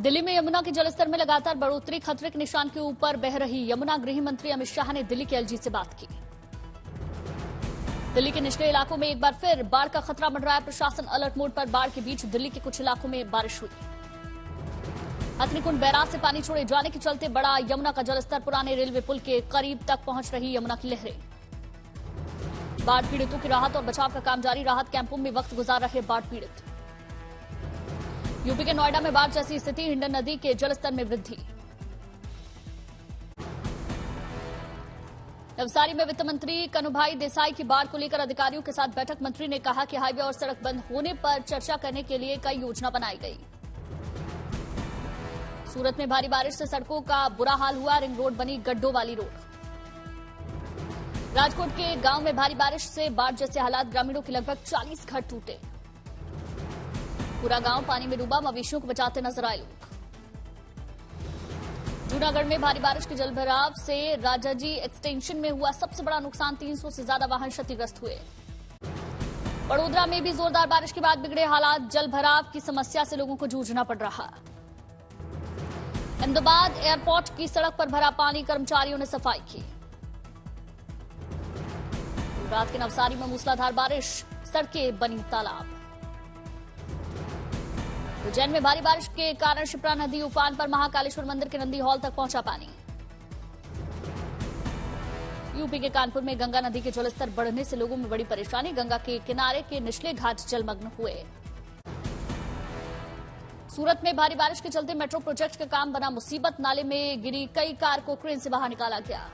दिल्ली में यमुना के जलस्तर में लगातार बढ़ोतरी, खतरे के निशान के ऊपर बह रही यमुना। गृह मंत्री अमित शाह ने दिल्ली के एलजी से बात की। दिल्ली के निचले इलाकों में एक बार फिर बाढ़ का खतरा बढ़ रहा है। प्रशासन अलर्ट मोड पर। बाढ़ के बीच दिल्ली के कुछ इलाकों में बारिश हुई। हथनीकुंड बैराज से पानी छोड़े जाने के चलते बड़ा यमुना का जलस्तर। पुराने रेलवे पुल के करीब तक पहुंच रही यमुना की लहरें। बाढ़ पीड़ितों की राहत और बचाव का काम जारी। राहत कैंपों में वक्त गुजार रहे बाढ़ पीड़ित। यूपी के नोएडा में बाढ़ जैसी स्थिति। हिंडन नदी के जलस्तर में वृद्धि। नवसारी में वित्त मंत्री कनुभाई देसाई की बाढ़ को लेकर अधिकारियों के साथ बैठक। मंत्री ने कहा कि हाईवे और सड़क बंद होने पर चर्चा करने के लिए कई योजना बनाई गई। सूरत में भारी बारिश से सड़कों का बुरा हाल हुआ। रिंग रोड बनी गड्ढों वाली रोड। राजकोट के गांव में भारी बारिश से बाढ़ जैसे हालात। ग्रामीणों के लगभग 40 घर टूटे। पूरा गांव पानी में डूबा। मवेशियों को बचाते नजर आए लोग। जूनागढ़ में भारी बारिश के जलभराव से राजाजी एक्सटेंशन में हुआ सबसे बड़ा नुकसान। 300 से ज्यादा वाहन क्षतिग्रस्त हुए। बड़ोदरा में भी जोरदार बारिश के बाद बिगड़े हालात। जलभराव की समस्या से लोगों को जूझना पड़ रहा। अहमदाबाद एयरपोर्ट की सड़क पर भरा पानी। कर्मचारियों ने सफाई की। रात के नवसारी में मूसलाधार बारिश। सड़कें बनी तालाब। उज्जैन में भारी बारिश के कारण शिप्रा नदी उफान पर। महाकालेश्वर मंदिर के नंदी हॉल तक पहुंचा पानी। यूपी के कानपुर में गंगा नदी के जलस्तर बढ़ने से लोगों में बड़ी परेशानी। गंगा के किनारे के निचले घाट जलमग्न हुए। सूरत में भारी बारिश के चलते मेट्रो प्रोजेक्ट का काम बना मुसीबत। नाले में गिरी कई कार को क्रेन से बाहर निकाला गया।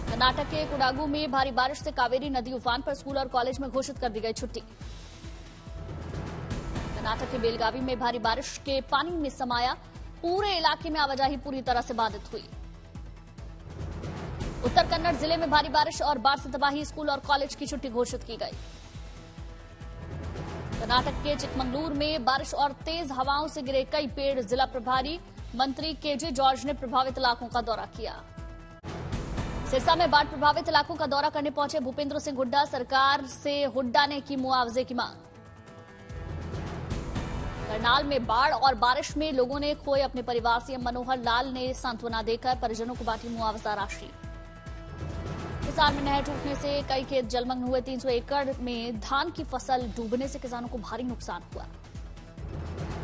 कर्नाटक के कुडागू में भारी बारिश से कावेरी नदी उफान पर। स्कूल और कॉलेज में घोषित कर दी गई छुट्टी। कर्नाटक के बेलगावी में भारी बारिश के पानी में समाया। पूरे इलाके में आवाजाही पूरी तरह से बाधित हुई। उत्तर कन्नड़ जिले में भारी बारिश और बाढ़ से तबाही। स्कूल और कॉलेज की छुट्टी घोषित की गई। कर्नाटक के चिकमंगलूर में बारिश और तेज हवाओं से गिरे कई पेड़। जिला प्रभारी मंत्री केजे जॉर्ज ने प्रभावित इलाकों का दौरा किया। सिरसा में बाढ़ प्रभावित इलाकों का दौरा करने पहुंचे भूपेंद्र सिंह हुड्डा। सरकार से हुड्डा ने की मुआवजे की मांग। करनाल में बाढ़ और बारिश में लोगों ने खोए अपने परिवार। सीएम मनोहर लाल ने सांत्वना देकर परिजनों को बांटी मुआवजा राशि। हिसार में नहर टूटने से कई खेत जलमग्न हुए। 300 एकड़ में धान की फसल डूबने से किसानों को भारी नुकसान हुआ।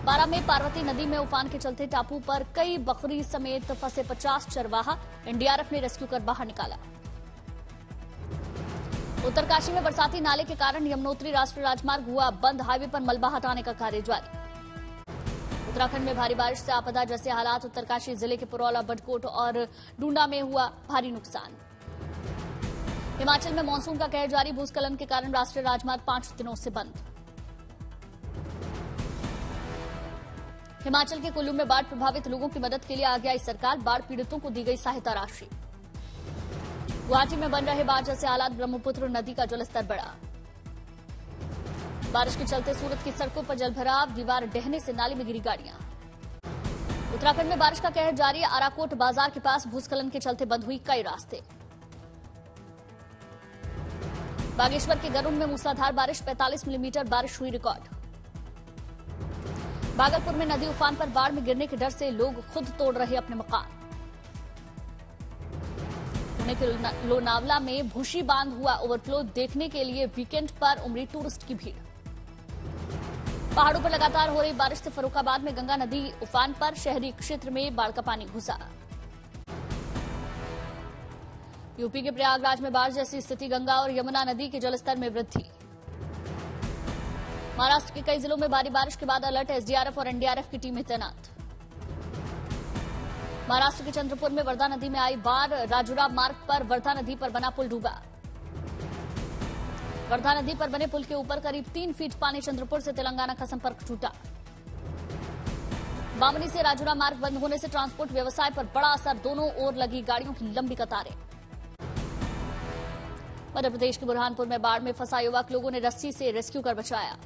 बारां में पार्वती नदी में उफान के चलते टापू पर कई बकरी समेत फंसे 50 चरवाहा। एनडीआरएफ ने रेस्क्यू कर बाहर निकाला। उत्तरकाशी में बरसाती नाले के कारण यमुनोत्री राष्ट्रीय राजमार्ग हुआ बंद। हाईवे पर मलबा हटाने का कार्य जारी। उत्तराखंड में भारी बारिश से आपदा जैसे हालात। उत्तरकाशी जिले के पुरौला, बडकोट और डूंडा में हुआ भारी नुकसान। हिमाचल में मानसून का कहर जारी। भूस्खलन के कारण राष्ट्रीय राजमार्ग 5 दिनों से बंद। हिमाचल के कुल्लू में बाढ़ प्रभावित लोगों की मदद के लिए आगे आई सरकार। बाढ़ पीड़ितों को दी गई सहायता राशि। गुवाहाटी में बन रहे बाढ़ जैसे हालात। ब्रह्मपुत्र नदी का जलस्तर बढ़ा। बारिश के चलते सूरत की सड़कों पर जलभराव। दीवार ढहने से नाले में गिरी गाड़ियां। उत्तराखंड में बारिश का कहर जारी। आराकोट बाजार के पास भूस्खलन के चलते बंद हुई कई रास्ते। बागेश्वर के गरुड़ में मूसलाधार बारिश। 45 मिलीमीटर बारिश हुई रिकॉर्ड। भागलपुर में नदी उफान पर। बाढ़ में गिरने के डर से लोग खुद तोड़ रहे अपने मकान। पुणे के लोनावला में भूशी बांध हुआ ओवरफ्लो। देखने के लिए वीकेंड पर उमड़ी टूरिस्ट की भीड़। पहाड़ों पर लगातार हो रही बारिश से फर्रुखाबाद में गंगा नदी उफान पर। शहरी क्षेत्र में बाढ़ का पानी घुसा। यूपी के प्रयागराज में बाढ़ जैसी स्थिति। गंगा और यमुना नदी के जलस्तर में वृद्धि। महाराष्ट्र के कई जिलों में भारी बारिश के बाद अलर्ट। एसडीआरएफ और एनडीआरएफ की टीमें तैनात। महाराष्ट्र के चंद्रपुर में वर्धा नदी में आई बाढ़। राजुरा मार्ग पर वर्धा नदी पर बना पुल डूबा। वर्धा नदी पर बने पुल के ऊपर करीब 3 फीट पानी। चंद्रपुर से तेलंगाना का संपर्क टूटा। बामनी से राजुरा मार्ग बंद होने से ट्रांसपोर्ट व्यवसाय पर बड़ा असर। दोनों ओर लगी गाड़ियों की लंबी कतारें। मध्य प्रदेश के बुरहानपुर में बाढ़ में फंसा युवक। लोगों ने रस्सी से रेस्क्यू कर बचाया।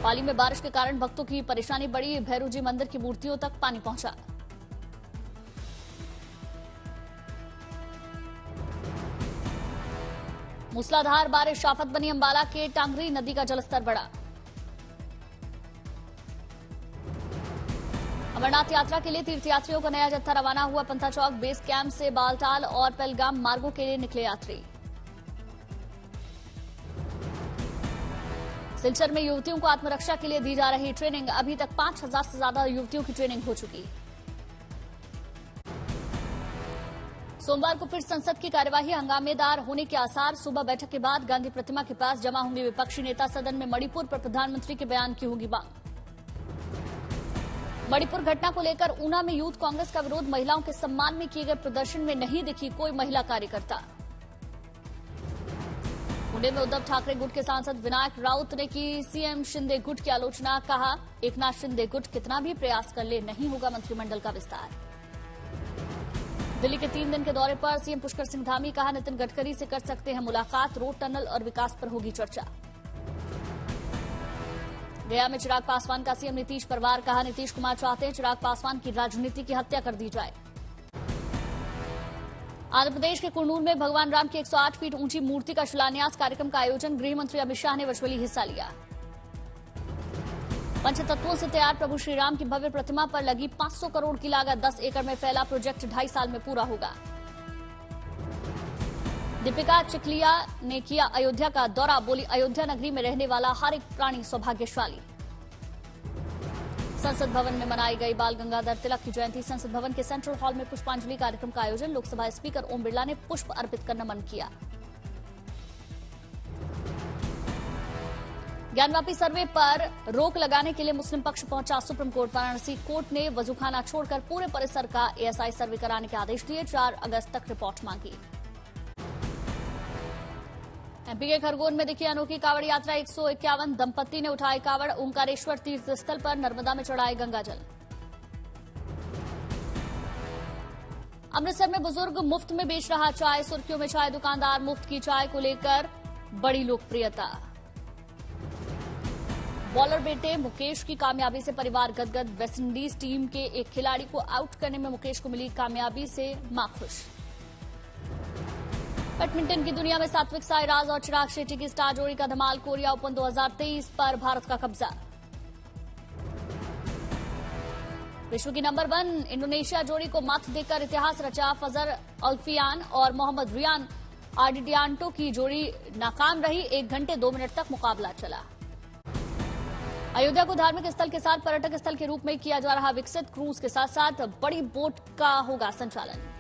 पाली में बारिश के कारण भक्तों की परेशानी बढ़ी। भैरू जी मंदिर की मूर्तियों तक पानी पहुंचा। मूसलाधार बारिश आफत बनी। अंबाला के टांगरी नदी का जलस्तर बढ़ा। अमरनाथ यात्रा के लिए तीर्थयात्रियों का नया जत्था रवाना हुआ। पंथा चौक बेस कैंप से बालटाल और पहलगाम मार्गों के लिए निकले यात्री। सिलचर में युवतियों को आत्मरक्षा के लिए दी जा रही ट्रेनिंग। अभी तक 5000 से ज्यादा युवतियों की ट्रेनिंग हो चुकी। सोमवार को फिर संसद की कार्यवाही हंगामेदार होने के आसार। सुबह बैठक के बाद गांधी प्रतिमा के पास जमा होंगे विपक्षी नेता। सदन में मणिपुर पर प्रधानमंत्री के बयान की होगी मांग। मणिपुर घटना को लेकर ऊना में यूथ कांग्रेस का विरोध। महिलाओं के सम्मान में किए गए प्रदर्शन में नहीं दिखी कोई महिला कार्यकर्ता। पुणे में उद्धव ठाकरे गुट के सांसद विनायक राउत ने की सीएम शिंदे गुट की आलोचना। कहा, एकनाथ शिंदे गुट कितना भी प्रयास कर ले नहीं होगा मंत्रिमंडल का विस्तार। दिल्ली के 3 दिन के दौरे पर सीएम पुष्कर सिंह धामी। कहा, नितिन गडकरी से कर सकते हैं मुलाकात। रोड, टनल और विकास पर होगी चर्चा। गया में चिराग पासवान का सीएम नीतीश पर वार। कहा, नीतीश कुमार चाहते हैं चिराग पासवान की राजनीति की हत्या कर दी जाए। आंध्र प्रदेश के कुर्नूल में भगवान राम की 108 फीट ऊंची मूर्ति का शिलान्यास कार्यक्रम का आयोजन। गृह मंत्री अमित शाह ने वर्चुअली हिस्सा लिया। पंचतत्वों से तैयार प्रभु श्रीराम की भव्य प्रतिमा पर लगी 500 करोड़ की लागत। 10 एकड़ में फैला प्रोजेक्ट 2.5 साल में पूरा होगा। दीपिका चिखलिया ने किया अयोध्या का दौरा। बोली, अयोध्या नगरी में रहने वाला हर एक प्राणी सौभाग्यशाली। संसद भवन में मनाई गई बाल गंगाधर तिलक की जयंती। संसद भवन के सेंट्रल हॉल में पुष्पांजलि कार्यक्रम का आयोजन। लोकसभा स्पीकर ओम बिरला ने पुष्प अर्पित कर नमन किया। ज्ञानवापी सर्वे पर रोक लगाने के लिए मुस्लिम पक्ष पहुंचा सुप्रीम कोर्ट। वाराणसी कोर्ट ने वजूखाना छोड़कर पूरे परिसर का एएसआई सर्वे कराने के आदेश दिए। 4 अगस्त तक रिपोर्ट मांगी। एमपी के खरगोन में दिखी अनोखी कावड़ यात्रा। 151 दंपत्ति ने उठाए कावड़। ओंकारेश्वर तीर्थ स्थल पर नर्मदा में चढ़ाए गंगाजल। अमृतसर में बुजुर्ग मुफ्त में बेच रहा चाय। सुर्खियों में चाय दुकानदार। मुफ्त की चाय को लेकर बड़ी लोकप्रियता। बॉलर बेटे मुकेश की कामयाबी से परिवार गदगद। वेस्टइंडीज टीम के एक खिलाड़ी को आउट करने में मुकेश को मिली कामयाबी से मां खुश। बैडमिंटन की दुनिया में सात्विक साईराज और चिराग शेट्टी की स्टार जोड़ी का धमाल। कोरिया ओपन 2023 पर भारत का कब्जा। विश्व की नंबर 1 इंडोनेशिया जोड़ी को मात देकर इतिहास रचा। फजर अल्फियान और मोहम्मद रियान आर्डिडियांटो की जोड़ी नाकाम रही। 1 घंटे 2 मिनट तक मुकाबला चला। अयोध्या को धार्मिक स्थल के साथ पर्यटक स्थल के रूप में किया जा रहा विकसित। क्रूज के साथ साथ बड़ी बोट का होगा संचालन।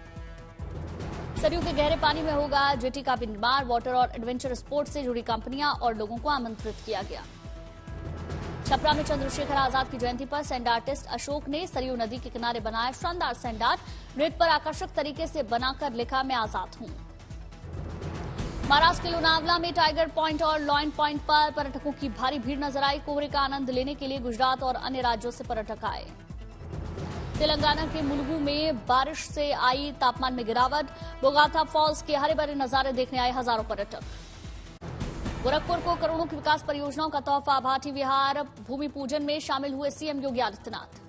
सरयू के गहरे पानी में होगा जेटी का भी निर्माण। वाटर और एडवेंचर स्पोर्ट्स से जुड़ी कंपनियां और लोगों को आमंत्रित किया गया। छपरा में चंद्रशेखर आजाद की जयंती पर सैंड आर्टिस्ट अशोक ने सरयू नदी के किनारे बनाया शानदार सैंड आर्ट। नृत्य पर आकर्षक तरीके से बनाकर लिखा, मैं आजाद हूं। महाराष्ट्र के लोनावला में टाइगर पॉइंट और लॉयन पॉइंट पर पर्यटकों की भारी भीड़ नजर आई। कोहरे का आनंद लेने के लिए गुजरात और अन्य राज्यों से पर्यटक आए। तेलंगाना के मुलुगु में बारिश से आई तापमान में गिरावट। बोगाथा फॉल्स के हरे भरे नजारे देखने आए हजारों पर्यटक। गोरखपुर को करोड़ों की विकास परियोजनाओं का तोहफा। भाटी विहार भूमि पूजन में शामिल हुए सीएम योगी आदित्यनाथ।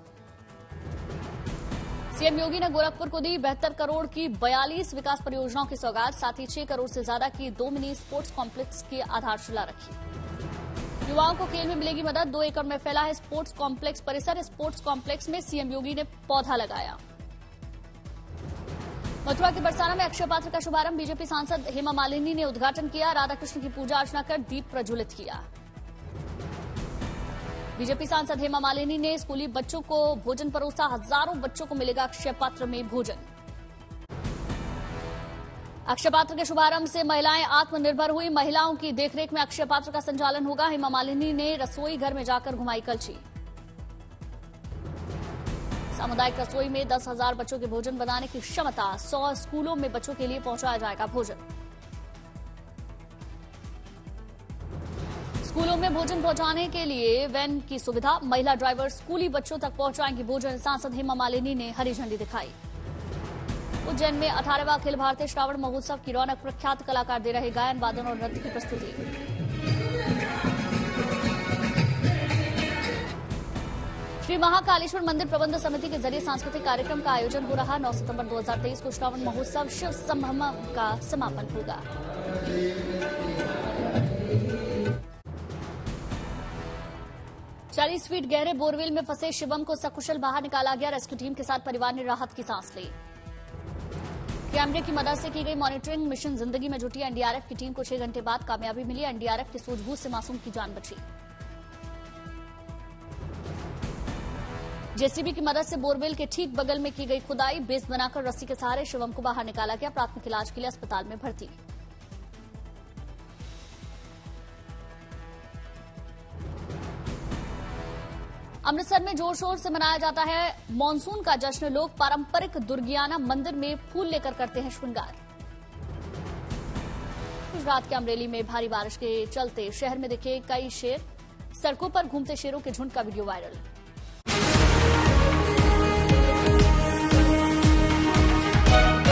सीएम योगी ने गोरखपुर को दी 72 करोड़ की 42 विकास परियोजनाओं की सौगात। साथ ही 6 करोड़ से ज्यादा की 2 मिनी स्पोर्ट्स कॉम्प्लेक्स की आधारशिला रखी। युवाओं को खेल में मिलेगी मदद। 2 एकड़ में फैला है स्पोर्ट्स कॉम्प्लेक्स परिसर। स्पोर्ट्स कॉम्प्लेक्स में सीएम योगी ने पौधा लगाया। मथुरा के बरसाना में अक्षय पात्र का शुभारंभ बीजेपी सांसद हेमा मालिनी ने उद्घाटन किया। राधाकृष्ण की पूजा अर्चना कर दीप प्रज्वलित किया। बीजेपी सांसद हेमा मालिनी ने स्कूली बच्चों को भोजन परोसा। हजारों बच्चों को मिलेगा अक्षय पात्र में भोजन। अक्षय पात्र के शुभारंभ से महिलाएं आत्मनिर्भर हुई। महिलाओं की देखरेख में अक्षय पात्र का संचालन होगा। हेमा मालिनी ने रसोई घर में जाकर घुमाई कलछी। सामुदायिक रसोई में 10,000 बच्चों के भोजन बनाने की क्षमता। 100 स्कूलों में बच्चों के लिए पहुंचाया जाएगा भोजन। स्कूलों में भोजन पहुंचाने के लिए वैन की सुविधा। महिला ड्राइवर स्कूली बच्चों तक पहुंचाएंगी भोजन। सांसद हेमा मालिनी ने हरी झंडी दिखाई। उज्जैन में 18वां अखिल भारतीय श्रावण महोत्सव की रौनक। प्रख्यात कलाकार दे रहे गायन, वादन और नृत्य की प्रस्तुति। श्री महाकालेश्वर मंदिर प्रबंध समिति के जरिए सांस्कृतिक कार्यक्रम का आयोजन हो रहा। 9 सितंबर 2023 को श्रावण महोत्सव शिव संभ्रम का समापन होगा। 40 फीट गहरे बोरवेल में फंसे शिवम को सकुशल बाहर निकाला गया। रेस्क्यू टीम के साथ परिवार ने राहत की सांस ली। कैमरे की मदद से की गई मॉनिटरिंग मिशन जिंदगी में जुटी एनडीआरएफ की टीम को 6 घंटे बाद कामयाबी मिली। एनडीआरएफ की सूझबूझ से मासूम की जान बची। जेसीबी की मदद से बोरवेल के ठीक बगल में की गई खुदाई। बेस बनाकर रस्सी के सहारे शिवम को बाहर निकाला गया। प्राथमिक इलाज के लिए अस्पताल में भर्ती। अमृतसर में जोर शोर से मनाया जाता है मॉनसून का जश्न। लोग पारंपरिक दुर्गियाना मंदिर में फूल लेकर करते हैं श्रृंगार। गुजरात के अमरेली में भारी बारिश के चलते शहर में दिखे कई शेर। सड़कों पर घूमते शेरों के झुंड का वीडियो वायरल।